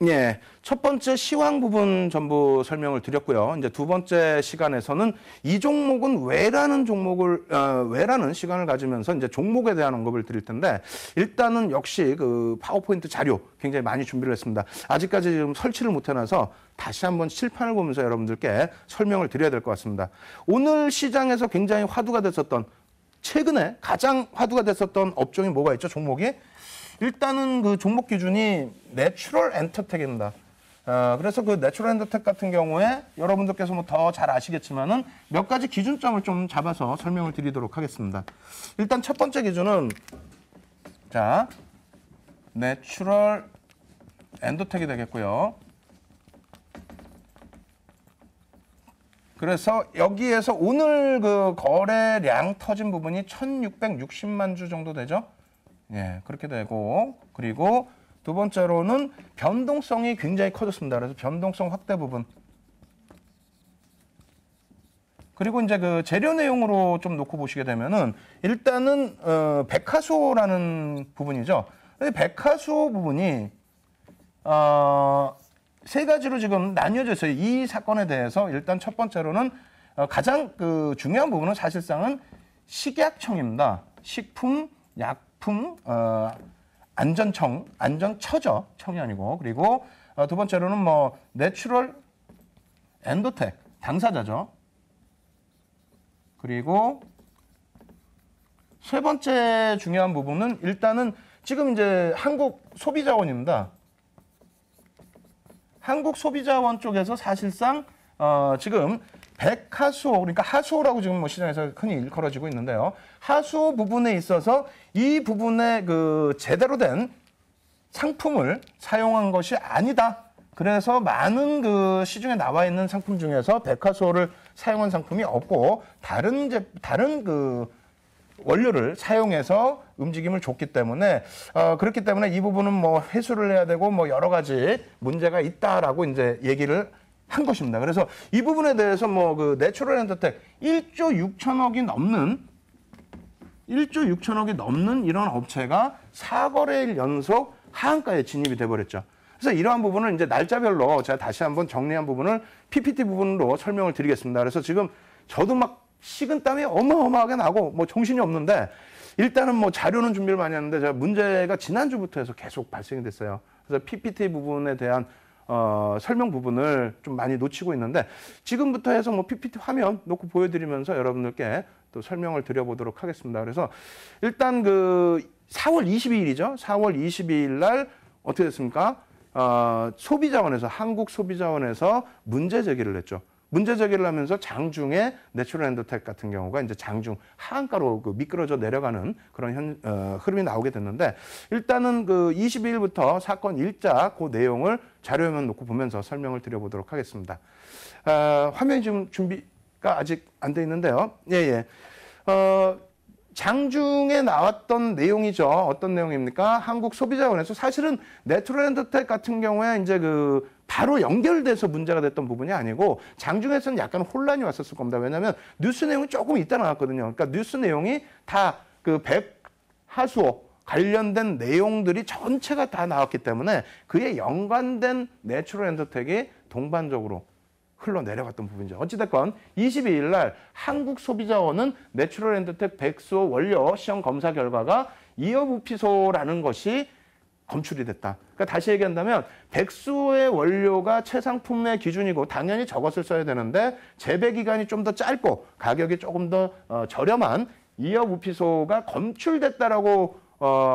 예, 첫 번째 시황 부분 전부 설명을 드렸고요. 이제 두 번째 시간에서는 이 종목은 왜라는 시간을 가지면서 이제 종목에 대한 언급을 드릴 텐데, 일단은 역시 그 파워포인트 자료 굉장히 많이 준비를 했습니다. 아직까지 지금 설치를 못 해놔서 다시 한번 실판을 보면서 여러분들께 설명을 드려야 될 것 같습니다. 오늘 시장에서 굉장히 화두가 됐었던, 최근에 가장 화두가 됐었던 업종이 뭐가 있죠? 종목이? 일단은 그 종목 기준이 내추럴 엔터텍입니다. 그래서 그 내추럴 엔터텍 같은 경우에 여러분들께서 뭐 더 잘 아시겠지만은 몇 가지 기준점을 좀 잡아서 설명을 드리도록 하겠습니다. 일단 첫 번째 기준은 자, 내추럴 엔터텍이 되겠고요. 그래서 여기에서 오늘 그 거래량 터진 부분이 1660만 주 정도 되죠. 예, 그렇게 되고, 그리고 두 번째로는 변동성이 굉장히 커졌습니다. 그래서 변동성 확대 부분. 그리고 이제 그 재료 내용으로 좀 놓고 보시게 되면은 일단은 백화수호라는 부분이죠. 백화수호 부분이 세 가지로 지금 나뉘어져 있어요. 이 사건에 대해서 일단 첫 번째로는 가장 그 중요한 부분은 사실상은 식약청입니다. 식품, 약품, 안전처죠. 청이 아니고. 그리고 두 번째로는 뭐 내추럴 엔도텍, 당사자죠. 그리고 세 번째 중요한 부분은 일단은 지금 이제 한국소비자원입니다. 한국소비자원 쪽에서 사실상 지금 백하수호, 그러니까 하수호라고 지금 뭐 시장에서 흔히 일컬어지고 있는데요. 하수호 부분에 있어서 이 부분에 그 제대로 된 상품을 사용한 것이 아니다. 그래서 많은 그 시중에 나와 있는 상품 중에서 백화수호를 사용한 상품이 없고 다른 그 원료를 사용해서 움직임을 줬기 때문에 그렇기 때문에 이 부분은 뭐 회수를 해야 되고 뭐 여러 가지 문제가 있다라고 이제 얘기를 한 것입니다. 그래서 이 부분에 대해서 뭐 그 내추럴 엔터텍 1조 6천억이 넘는 이런 업체가 4거래일 연속 하한가에 진입이 돼버렸죠. 그래서 이러한 부분을 이제 날짜별로 제가 다시 한번 정리한 부분을 PPT 부분으로 설명을 드리겠습니다. 그래서 지금 저도 막 식은땀이 어마어마하게 나고 뭐 정신이 없는데 일단은 뭐 자료는 준비를 많이 했는데 제가 문제가 지난주부터 해서 계속 발생이 됐어요. 그래서 PPT 부분에 대한 설명 부분을 좀 많이 놓치고 있는데 지금부터 해서 뭐 PPT 화면 놓고 보여드리면서 여러분들께 또 설명을 드려보도록 하겠습니다. 그래서 일단 그 4월 22일이죠. 4월 22일 날 어떻게 됐습니까? 소비자원에서 한국소비자원에서 문제 제기를 했죠. 문제 제기를 하면서 장중에 내추럴 엔더텍 같은 경우가 이제 장중 하한가로 그 미끄러져 내려가는 그런 흐름이 나오게 됐는데 일단은 그 22일부터 사건 일자 그 내용을 자료화면 놓고 보면서 설명을 드려보도록 하겠습니다. 화면이 지금 준비가 아직 안 돼 있는데요. 장중에 나왔던 내용이죠. 어떤 내용입니까? 한국소비자원에서 사실은 내추럴 엔더텍 같은 경우에 이제 그 바로 연결돼서 문제가 됐던 부분이 아니고 장중에서는 약간 혼란이 왔었을 겁니다. 왜냐하면 뉴스 내용이 조금 있다 나왔거든요. 그러니까 뉴스 내용이 다 그 백하수호 관련된 내용들이 전체가 다 나왔기 때문에 그에 연관된 내추럴 엔더텍이 동반적으로 흘러내려갔던 부분이죠. 어찌됐건 22일 날 한국소비자원은 내추럴 엔더텍 백수호 원료 시험 검사 결과가 이어부피소라는 것이 검출이 됐다. 그러니까 다시 얘기한다면 백수호의 원료가 최상품의 기준이고 당연히 저것을 써야 되는데 재배 기간이 좀 더 짧고 가격이 조금 더 저렴한 이어부피소가 검출됐다라고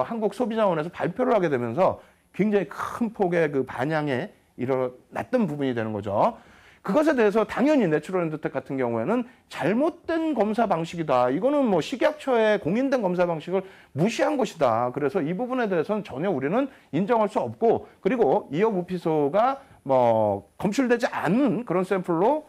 한국소비자원에서 발표를 하게 되면서 굉장히 큰 폭의 그 반향에 일어났던 부분이 되는 거죠. 그것에 대해서 당연히 내추럴 엔더텍 같은 경우에는 잘못된 검사 방식이다. 이거는 뭐 식약처의 공인된 검사 방식을 무시한 것이다. 그래서 이 부분에 대해서는 전혀 우리는 인정할 수 없고 그리고 이어부피소가 뭐 검출되지 않은 그런 샘플로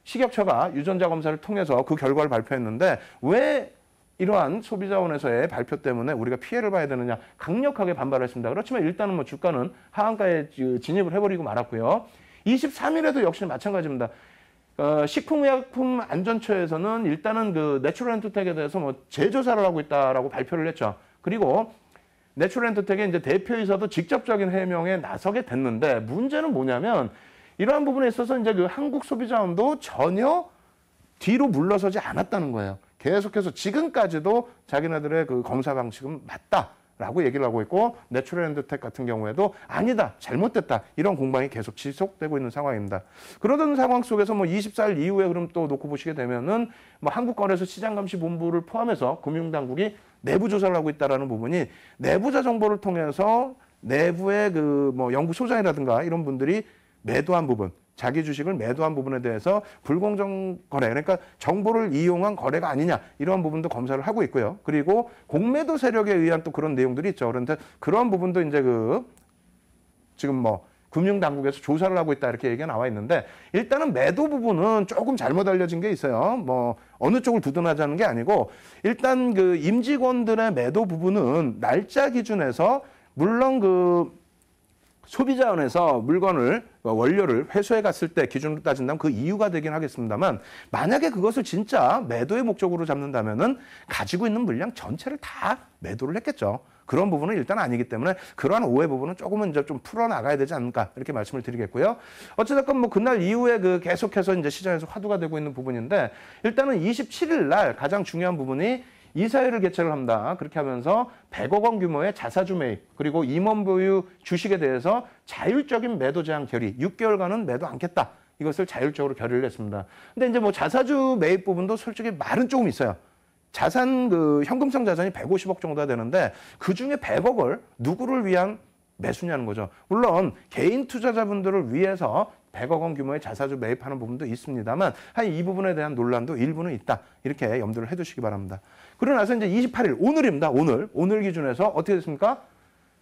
식약처가 유전자 검사를 통해서 그 결과를 발표했는데 왜 이러한 소비자원에서의 발표 때문에 우리가 피해를 봐야 되느냐 강력하게 반발했습니다. 그렇지만 일단은 뭐 주가는 하한가에 진입을 해버리고 말았고요. 23일에도 역시 마찬가지입니다. 식품의약품안전처에서는 일단은 그 내추럴 엔터텍에 대해서 뭐 재조사를 하고 있다라고 발표를 했죠. 그리고 내추럴엔터텍의 이제 대표이사도 직접적인 해명에 나서게 됐는데 문제는 뭐냐면 이러한 부분에 있어서 이제 그 한국 소비자원도 전혀 뒤로 물러서지 않았다는 거예요. 계속해서 지금까지도 자기네들의 그 검사 방식은 맞다라고 얘기를 하고 있고 내추럴엔터텍 같은 경우에도 아니다, 잘못됐다 이런 공방이 계속 지속되고 있는 상황입니다. 그러던 상황 속에서 뭐 24일 이후에 그럼 또 놓고 보시게 되면은 뭐 한국거래소시장감시본부를 포함해서 금융당국이 내부 조사를 하고 있다라는 부분이 내부자 정보를 통해서 내부의 그 뭐 연구소장이라든가 이런 분들이 매도한 부분, 자기 주식을 매도한 부분에 대해서 불공정 거래, 그러니까 정보를 이용한 거래가 아니냐 이런 부분도 검사를 하고 있고요. 그리고 공매도 세력에 의한 또 그런 내용들이 있죠. 그런데 그런 부분도 이제 그 지금 뭐 금융당국에서 조사를 하고 있다 이렇게 얘기가 나와 있는데 일단은 매도 부분은 조금 잘못 알려진 게 있어요. 뭐 어느 쪽을 두둔하자는 게 아니고 일단 그 임직원들의 매도 부분은 날짜 기준에서 물론 그 소비자원에서 물건을 원료를 회수해 갔을 때 기준으로 따진다면 그 이유가 되긴 하겠습니다만 만약에 그것을 진짜 매도의 목적으로 잡는다면은 가지고 있는 물량 전체를 다 매도를 했겠죠. 그런 부분은 일단 아니기 때문에 그러한 오해 부분은 조금은 이제 좀 풀어나가야 되지 않을까 이렇게 말씀을 드리겠고요. 어찌됐건 뭐 그날 이후에 그 계속해서 이제 시장에서 화두가 되고 있는 부분인데 일단은 27일 날 가장 중요한 부분이 이사회를 개최를 합니다. 그렇게 하면서 100억 원 규모의 자사주 매입 그리고 임원 보유 주식에 대해서 자율적인 매도 제한 결의 6개월간은 매도 않겠다. 이것을 자율적으로 결의를 했습니다. 근데 이제 뭐 자사주 매입 부분도 솔직히 말은 조금 있어요. 자산 그 현금성 자산이 150억 정도가 되는데 그중에 100억을 누구를 위한 매수냐는 거죠. 물론 개인 투자자분들을 위해서 100억 원 규모의 자사주 매입하는 부분도 있습니다만 한 이 부분에 대한 논란도 일부는 있다. 이렇게 염두를 해두시기 바랍니다. 그러고 나서 이제 28일 오늘입니다. 오늘 기준에서 어떻게 됐습니까?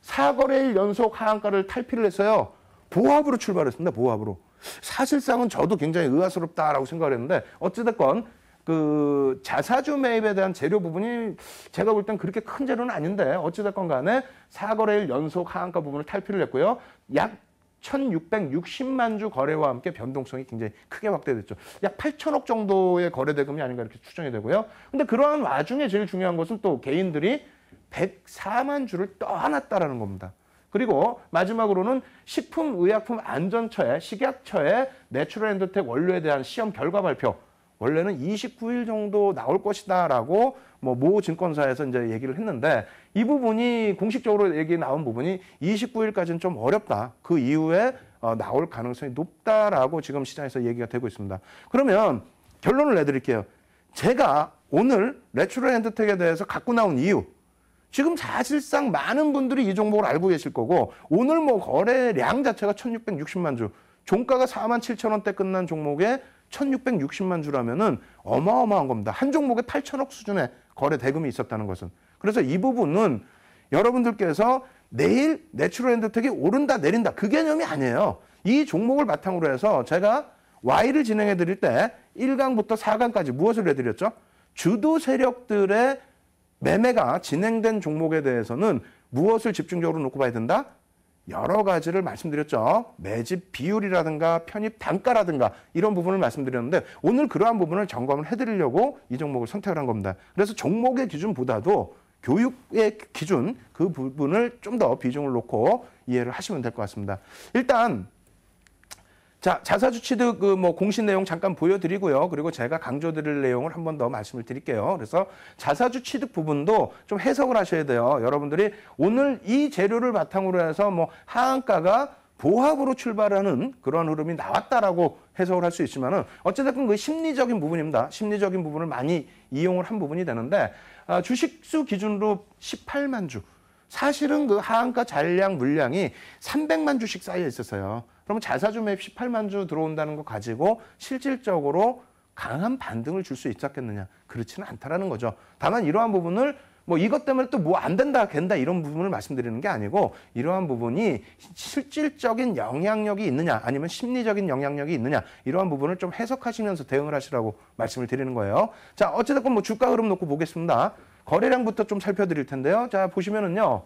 4거래일 연속 하한가를 탈피를 했어요. 보합으로 출발했습니다. 보합으로. 사실상은 저도 굉장히 의아스럽다라고 생각을 했는데 어찌됐건 그 자사주 매입에 대한 재료 부분이 제가 볼 땐 그렇게 큰 재료는 아닌데 어찌됐건 간에 4거래일 연속 하한가 부분을 탈피를 했고요. 약 1,660만 주 거래와 함께 변동성이 굉장히 크게 확대됐죠. 약 8천억 정도의 거래 대금이 아닌가 이렇게 추정이 되고요. 근데 그러한 와중에 제일 중요한 것은 또 개인들이 104만 주를 떠안았다라는 겁니다. 그리고 마지막으로는 식품의약품안전처의 식약처의 내추럴엔터텍 원료에 대한 시험 결과 발표. 원래는 29일 정도 나올 것이다라고 모 증권사에서 이제 얘기를 했는데 이 부분이 공식적으로 얘기 나온 부분이 29일까지는 좀 어렵다. 그 이후에 나올 가능성이 높다라고 지금 시장에서 얘기가 되고 있습니다. 그러면 결론을 내드릴게요. 제가 오늘 내추럴엔터텍에 대해서 갖고 나온 이유. 지금 사실상 많은 분들이 이 종목을 알고 계실 거고 오늘 뭐 거래량 자체가 1,660만 주. 종가가 47,000원대 끝난 종목에 1,660만 주라면은 어마어마한 겁니다. 한 종목에 8천억 수준의 거래 대금이 있었다는 것은. 그래서 이 부분은 여러분들께서 내일 내추럴엔터텍이 오른다 내린다 그 개념이 아니에요. 이 종목을 바탕으로 해서 제가 Y를 진행해 드릴 때 1강부터 4강까지 무엇을 해드렸죠? 주도 세력들의 매매가 진행된 종목에 대해서는 무엇을 집중적으로 놓고 봐야 된다? 여러 가지를 말씀드렸죠. 매집 비율이라든가 편입 단가라든가 이런 부분을 말씀드렸는데 오늘 그러한 부분을 점검을 해드리려고 이 종목을 선택을 한 겁니다. 그래서 종목의 기준보다도 교육의 기준 그 부분을 좀 더 비중을 놓고 이해를 하시면 될 것 같습니다. 일단 자, 자사주 취득 공시 내용 잠깐 보여드리고요. 그리고 제가 강조드릴 내용을 한 번 더 말씀을 드릴게요. 그래서 자사주 취득 부분도 좀 해석을 하셔야 돼요. 여러분들이 오늘 이 재료를 바탕으로 해서 하한가가 보합으로 출발하는 그런 흐름이 나왔다라고 해석을 할 수 있지만은 어쨌든 그 심리적인 부분입니다. 심리적인 부분을 많이 이용을 한 부분이 되는데 주식수 기준으로 18만 주. 사실은 그 하한가 잔량 물량이 300만 주씩 쌓여 있었어요. 그러면 자사주 매입 18만 주 들어온다는 거 가지고 실질적으로 강한 반등을 줄 수 있었겠느냐. 그렇지는 않다라는 거죠. 다만 이러한 부분을 이것 때문에 또 안 된다, 된다 이런 부분을 말씀드리는 게 아니고 이러한 부분이 실질적인 영향력이 있느냐 아니면 심리적인 영향력이 있느냐 이러한 부분을 좀 해석하시면서 대응을 하시라고 말씀을 드리는 거예요. 자, 어찌됐건 주가 흐름 놓고 보겠습니다. 거래량부터 좀 살펴드릴 텐데요. 자, 보시면은요.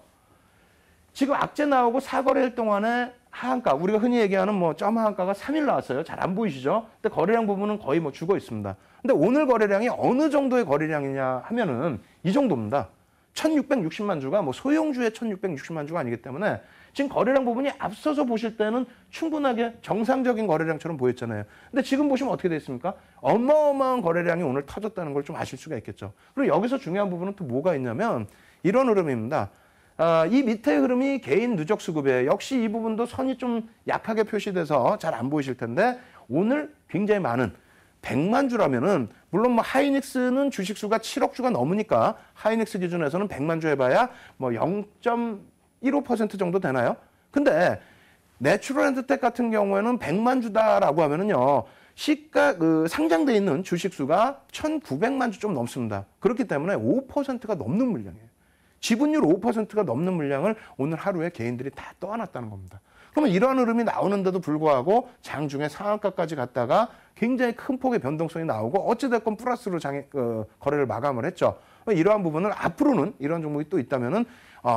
지금 악재 나오고 4거래일 동안에 하한가, 우리가 흔히 얘기하는 점 하한가가 3일 나왔어요. 잘 안 보이시죠? 근데 거래량 부분은 거의 죽어 있습니다. 근데 오늘 거래량이 어느 정도의 거래량이냐 하면은 이 정도입니다. 1660만 주가 뭐 소형주의 1660만 주가 아니기 때문에 지금 거래량 부분이 앞서서 보실 때는 충분하게 정상적인 거래량처럼 보였잖아요. 근데 지금 보시면 어떻게 돼 있습니까? 어마어마한 거래량이 오늘 터졌다는 걸 좀 아실 수가 있겠죠. 그리고 여기서 중요한 부분은 또 뭐가 있냐면 이런 흐름입니다. 이 밑에 흐름이 개인 누적 수급이에요. 역시 이 부분도 선이 좀 약하게 표시돼서 잘 안 보이실 텐데 오늘 굉장히 많은 100만 주라면은 물론 뭐 하이닉스는 주식 수가 7억 주가 넘으니까 하이닉스 기준에서는 100만 주 해봐야 뭐 0.15% 정도 되나요? 근데 내추럴엔드텍 같은 경우에는 100만 주다라고 하면은요. 시가 상장돼 있는 주식 수가 1,900만 주 좀 넘습니다. 그렇기 때문에 5%가 넘는 물량이에요. 지분율 5%가 넘는 물량을 오늘 하루에 개인들이 다 떠안았다는 겁니다. 그러면 이러한 흐름이 나오는데도 불구하고 장중에 상한가까지 갔다가 굉장히 큰 폭의 변동성이 나오고 어찌됐건 플러스로 거래를 마감을 했죠. 이러한 부분을 앞으로는 이런 종목이 또 있다면은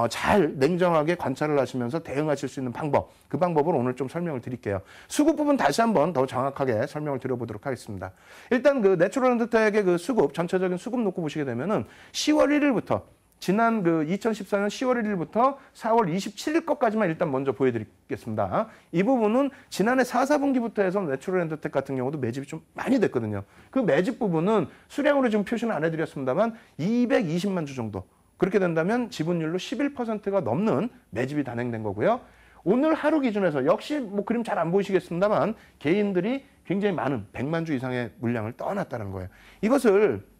잘 냉정하게 관찰을 하시면서 대응하실 수 있는 방법, 그 방법을 오늘 좀 설명을 드릴게요. 수급 부분 다시 한번 더 정확하게 설명을 드려보도록 하겠습니다. 일단 그 내추럴엔드텍의 그 수급, 전체적인 수급 놓고 보시게 되면은 10월 1일부터 지난 2014년 10월 1일부터 4월 27일 것까지만 일단 먼저 보여드리겠습니다. 이 부분은 지난해 4, 4분기부터 해서 내추럴엔드텍 같은 경우도 매집이 좀 많이 됐거든요. 그 매집 부분은 수량으로 지금 표시는 안 해드렸습니다만 220만 주 정도. 그렇게 된다면 지분율로 11%가 넘는 매집이 단행된 거고요. 오늘 하루 기준에서 역시 뭐 그림 잘 안 보이시겠습니다만 개인들이 굉장히 많은 100만 주 이상의 물량을 떠났다는 거예요. 이것을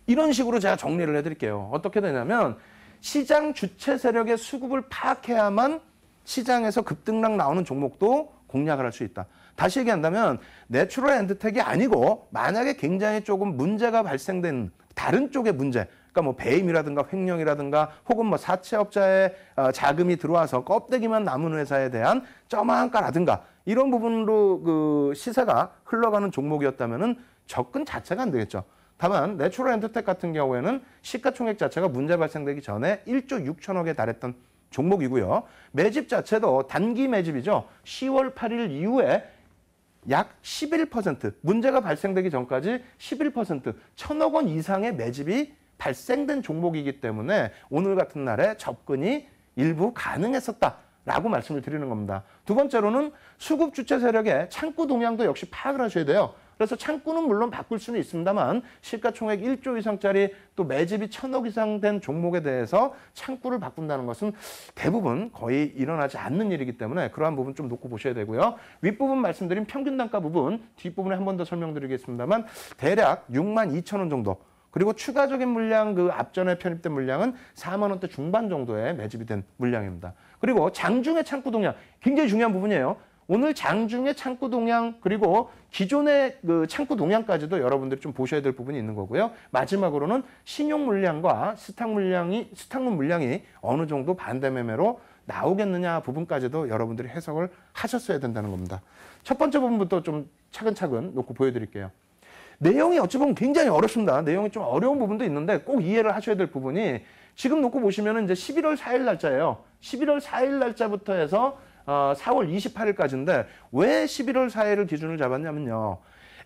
이런 식으로 제가 정리를 해드릴게요. 어떻게 되냐면 시장 주체 세력의 수급을 파악해야만 시장에서 급등락 나오는 종목도 공략을 할 수 있다. 다시 얘기한다면 내추럴엔드텍이 아니고 만약에 굉장히 조금 문제가 발생된 다른 쪽의 문제, 그러니까 뭐 배임이라든가 횡령이라든가 혹은 뭐 사채업자의 자금이 들어와서 껍데기만 남은 회사에 대한 점한가라든가 이런 부분으로 그 시세가 흘러가는 종목이었다면은 접근 자체가 안 되겠죠. 다만 내추럴엔드텍 같은 경우에는 시가총액 자체가 문제 발생되기 전에 1조 6천억에 달했던 종목이고요. 매집 자체도 단기 매집이죠. 10월 8일 이후에 약 11%, 문제가 발생되기 전까지 11%, 1,000억 원 이상의 매집이 발생된 종목이기 때문에 오늘 같은 날에 접근이 일부 가능했었다라고 말씀을 드리는 겁니다. 두 번째로는 수급 주체 세력의 창구 동향도 역시 파악을 하셔야 돼요. 그래서 창구는 물론 바꿀 수는 있습니다만 시가총액 1조 이상짜리 또 매집이 1,000억 이상 된 종목에 대해서 창구를 바꾼다는 것은 대부분 거의 일어나지 않는 일이기 때문에 그러한 부분 좀 놓고 보셔야 되고요. 윗부분 말씀드린 평균 단가 부분 뒷부분에 한 번 더 설명드리겠습니다만 대략 62,000원 정도 그리고 추가적인 물량 그 앞전에 편입된 물량은 4만 원대 중반 정도의 매집이 된 물량입니다. 그리고 장중의 창구 동향 굉장히 중요한 부분이에요. 오늘 장중의 창구 동향 그리고 기존의 그 창구 동향까지도 여러분들이 좀 보셔야 될 부분이 있는 거고요. 마지막으로는 신용 물량과 스탁물 물량이 어느 정도 반대 매매로 나오겠느냐 부분까지도 여러분들이 해석을 하셨어야 된다는 겁니다. 첫 번째 부분부터 좀 차근차근 놓고 보여드릴게요. 내용이 어찌 보면 굉장히 어렵습니다. 내용이 좀 어려운 부분도 있는데 꼭 이해를 하셔야 될 부분이 지금 놓고 보시면 이제 11월 4일 날짜예요. 11월 4일 날짜부터 해서 4월 28일까지인데 왜 11월 4일을 기준을 잡았냐면요.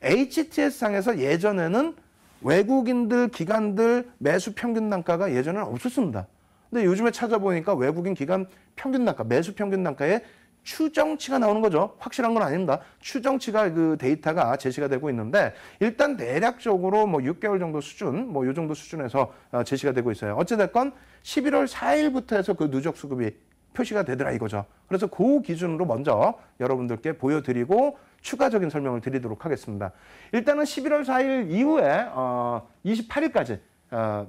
HTS상에서 예전에는 외국인들, 기관들 매수 평균 단가가 예전에는 없었습니다. 근데 요즘에 찾아보니까 외국인 기관 평균 단가, 매수 평균 단가에 추정치가 나오는 거죠. 확실한 건 아닙니다. 추정치가 그 데이터가 제시가 되고 있는데 일단 대략적으로 뭐 6개월 정도 수준, 뭐 요 정도 수준에서 제시가 되고 있어요. 어찌됐건 11월 4일부터 해서 그 누적 수급이 표시가 되더라 이거죠. 그래서 그 기준으로 먼저 여러분들께 보여드리고 추가적인 설명을 드리도록 하겠습니다. 일단은 11월 4일 이후에 28일까지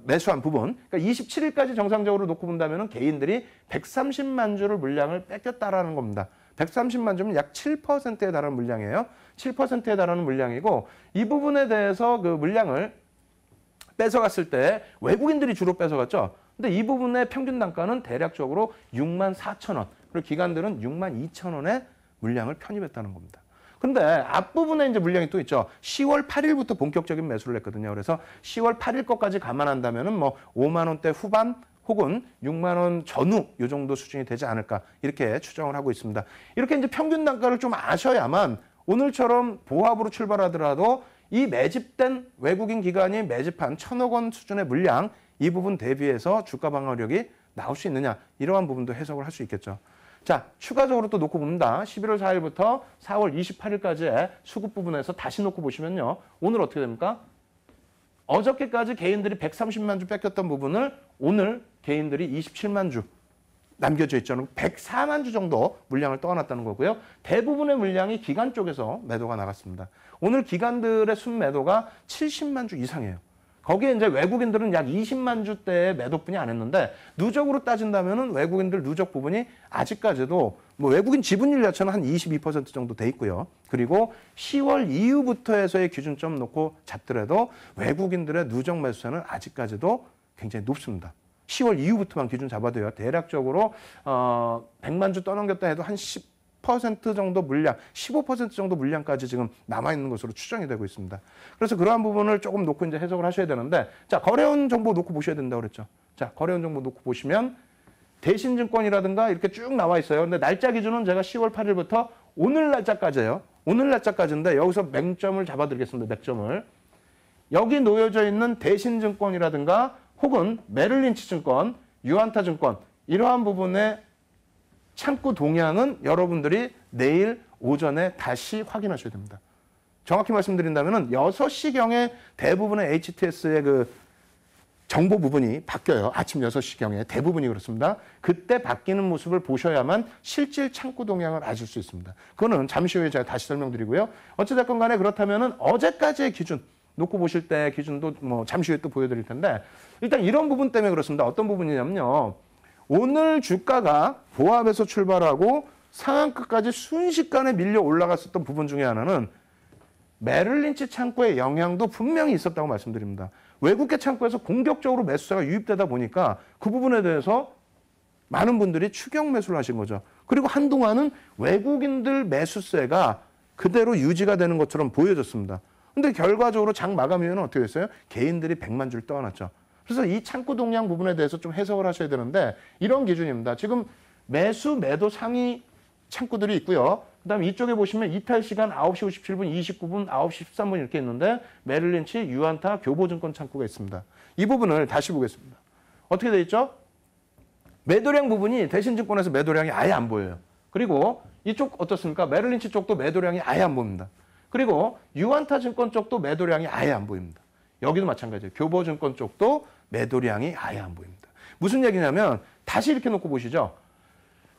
매수한 부분, 그러니까 27일까지 정상적으로 놓고 본다면 개인들이 130만 주를 물량을 뺏겼다라는 겁니다. 130만 주면 약 7%에 달하는 물량이에요. 7%에 달하는 물량이고 이 부분에 대해서 그 물량을 뺏어갔을 때 외국인들이 주로 뺏어갔죠. 근데 이 부분의 평균 단가는 대략적으로 64,000원, 그리고 기관들은 62,000원의 물량을 편입했다는 겁니다. 근데 앞부분에 이제 물량이 또 있죠. 10월 8일부터 본격적인 매수를 했거든요. 그래서 10월 8일 것까지 감안한다면은 뭐 5만 원대 후반 혹은 6만 원 전후 이 정도 수준이 되지 않을까 이렇게 추정을 하고 있습니다. 이렇게 이제 평균 단가를 좀 아셔야만 오늘처럼 보합으로 출발하더라도 이 매집된 외국인 기관이 매집한 1,000억 원 수준의 물량 이 부분 대비해서 주가 방어력이 나올 수 있느냐 이러한 부분도 해석을 할 수 있겠죠. 자, 추가적으로 또 놓고 봅니다. 11월 4일부터 4월 28일까지의 수급 부분에서 다시 놓고 보시면요. 오늘 어떻게 됩니까? 어저께까지 개인들이 130만 주 뺏겼던 부분을 오늘 개인들이 27만 주 남겨져 있죠. 104만 주 정도 물량을 떠안았다는 거고요. 대부분의 물량이 기관 쪽에서 매도가 나갔습니다. 오늘 기관들의 순매도가 70만 주 이상이에요. 거기에 이제 외국인들은 약 20만 주대의 매도뿐이 안 했는데 누적으로 따진다면은 외국인들 누적 부분이 아직까지도 뭐 외국인 지분율 자체는 한 22% 정도 돼 있고요. 그리고 10월 이후부터 해서의 기준점 놓고 잡더라도 외국인들의 누적 매수세는 아직까지도 굉장히 높습니다. 10월 이후부터만 기준 잡아도요. 대략적으로 100만 주 떠넘겼다 해도 한 10% 정도 물량, 15% 정도 물량까지 지금 남아있는 것으로 추정이 되고 있습니다. 그래서 그러한 부분을 조금 놓고 이제 해석을 하셔야 되는데, 자, 거래원 정보 놓고 보셔야 된다고 그랬죠. 자, 거래원 정보 놓고 보시면 대신증권이라든가 이렇게 쭉 나와 있어요. 근데 날짜 기준은 제가 10월 8일부터 오늘 날짜까지예요. 오늘 날짜까지인데 여기서 맹점을 잡아드리겠습니다. 맥점을. 여기 놓여져 있는 대신증권이라든가 혹은 메릴린치 증권, 유안타 증권 이러한 부분의 창구 동향은 여러분들이 내일 오전에 다시 확인하셔야 됩니다. 정확히 말씀드린다면 6시경에 대부분의 HTS의 그 정보 부분이 바뀌어요. 아침 6시경에 대부분이 그렇습니다. 그때 바뀌는 모습을 보셔야만 실질 창구 동향을 아실 수 있습니다. 그거는 잠시 후에 제가 다시 설명드리고요. 어찌됐건 간에 그렇다면 어제까지의 기준 놓고 보실 때 기준도 뭐 잠시 후에 또 보여드릴 텐데 일단 이런 부분 때문에 그렇습니다. 어떤 부분이냐면요. 오늘 주가가 보합에서 출발하고 상한가까지 순식간에 밀려 올라갔었던 부분 중에 하나는 메릴린치 창구의 영향도 분명히 있었다고 말씀드립니다. 외국계 창구에서 공격적으로 매수세가 유입되다 보니까 그 부분에 대해서 많은 분들이 추격 매수를 하신 거죠. 그리고 한동안은 외국인들 매수세가 그대로 유지가 되는 것처럼 보여졌습니다. 근데 결과적으로 장 마감 이후에는 어떻게 됐어요? 개인들이 100만 주를 떠안았죠. 그래서 이 창구 동향 부분에 대해서 좀 해석을 하셔야 되는데 이런 기준입니다. 지금 매수, 매도 상위 창구들이 있고요. 그다음에 이쪽에 보시면 이탈 시간 9시 57분, 29분, 9시 13분 이렇게 있는데 메릴린치, 유안타, 교보증권 창구가 있습니다. 이 부분을 다시 보겠습니다. 어떻게 돼 있죠? 매도량 부분이 대신증권에서 매도량이 아예 안 보여요. 그리고 이쪽 어떻습니까? 메릴린치 쪽도 매도량이 아예 안 보입니다. 그리고 유안타 증권 쪽도 매도량이 아예 안 보입니다. 여기도 마찬가지예요. 교보증권 쪽도 매도량이 아예 안 보입니다. 무슨 얘기냐면 다시 이렇게 놓고 보시죠.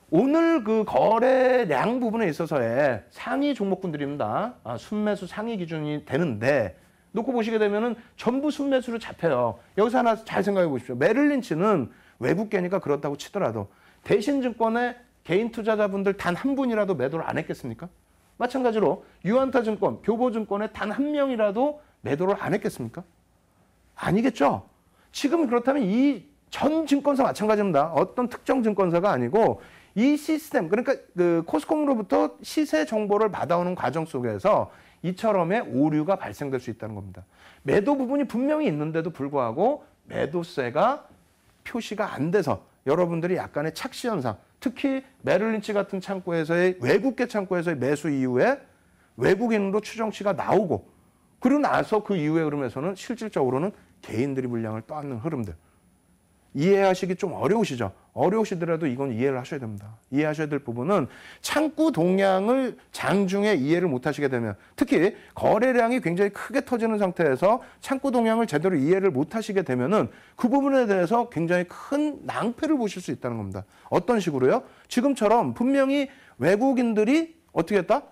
오늘 그 거래량 부분에 있어서의 상위 종목군들입니다. 순매수 상위 기준이 되는데 놓고 보시게 되면은 전부 순매수로 잡혀요. 여기서 하나 잘 생각해 보십시오. 메릴린치는 외국계니까 그렇다고 치더라도 대신증권의 개인 투자자분들 단 한 분이라도 매도를 안 했겠습니까? 마찬가지로 유안타 증권, 교보증권의 단 한 명이라도 매도를 안 했겠습니까? 아니겠죠. 지금 그렇다면 이 전 증권사 마찬가지입니다. 어떤 특정 증권사가 아니고 이 시스템, 그러니까 그 코스콤으로부터 시세 정보를 받아오는 과정 속에서 이처럼의 오류가 발생될 수 있다는 겁니다. 매도 부분이 분명히 있는데도 불구하고 매도세가 표시가 안 돼서 여러분들이 약간의 착시 현상, 특히 메릴린치 같은 창구에서의 외국계 창구에서의 매수 이후에 외국인으로 추정치가 나오고 그러고 나서 그 이후의 흐름에서는 실질적으로는 개인들이 물량을 떠안는 흐름들. 이해하시기 좀 어려우시죠? 어려우시더라도 이건 이해를 하셔야 됩니다. 이해하셔야 될 부분은 창구 동향을 장중에 이해를 못하시게 되면 특히 거래량이 굉장히 크게 터지는 상태에서 창구 동향을 제대로 이해를 못하시게 되면은 그 부분에 대해서 굉장히 큰 낭패를 보실 수 있다는 겁니다. 어떤 식으로요? 지금처럼 분명히 외국인들이 어떻게 했다?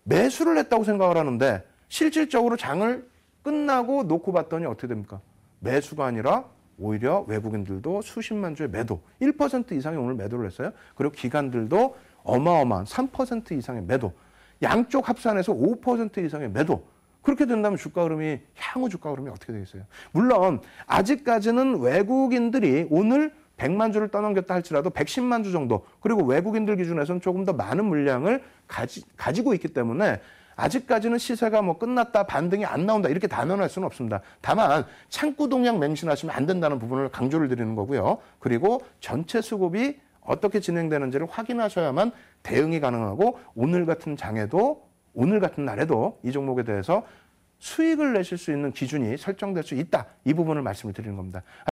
매수를 했다고 생각을 하는데 실질적으로 장을 끝나고 놓고 봤더니 어떻게 됩니까? 매수가 아니라 오히려 외국인들도 수십만 주의 매도, 1% 이상의 오늘 매도를 했어요. 그리고 기관들도 어마어마한 3% 이상의 매도, 양쪽 합산해서 5% 이상의 매도. 그렇게 된다면 주가 흐름이, 향후 주가 흐름이 어떻게 되겠어요? 물론 아직까지는 외국인들이 오늘 100만 주를 떠넘겼다 할지라도 110만 주 정도, 그리고 외국인들 기준에서는 조금 더 많은 물량을 가지고 있기 때문에 아직까지는 시세가 뭐 끝났다, 반등이 안 나온다 이렇게 단언할 수는 없습니다. 다만 창구 동향 맹신하시면 안 된다는 부분을 강조를 드리는 거고요. 그리고 전체 수급이 어떻게 진행되는지를 확인하셔야만 대응이 가능하고 오늘 같은 장에도, 오늘 같은 날에도 이 종목에 대해서 수익을 내실 수 있는 기준이 설정될 수 있다. 이 부분을 말씀을 드리는 겁니다.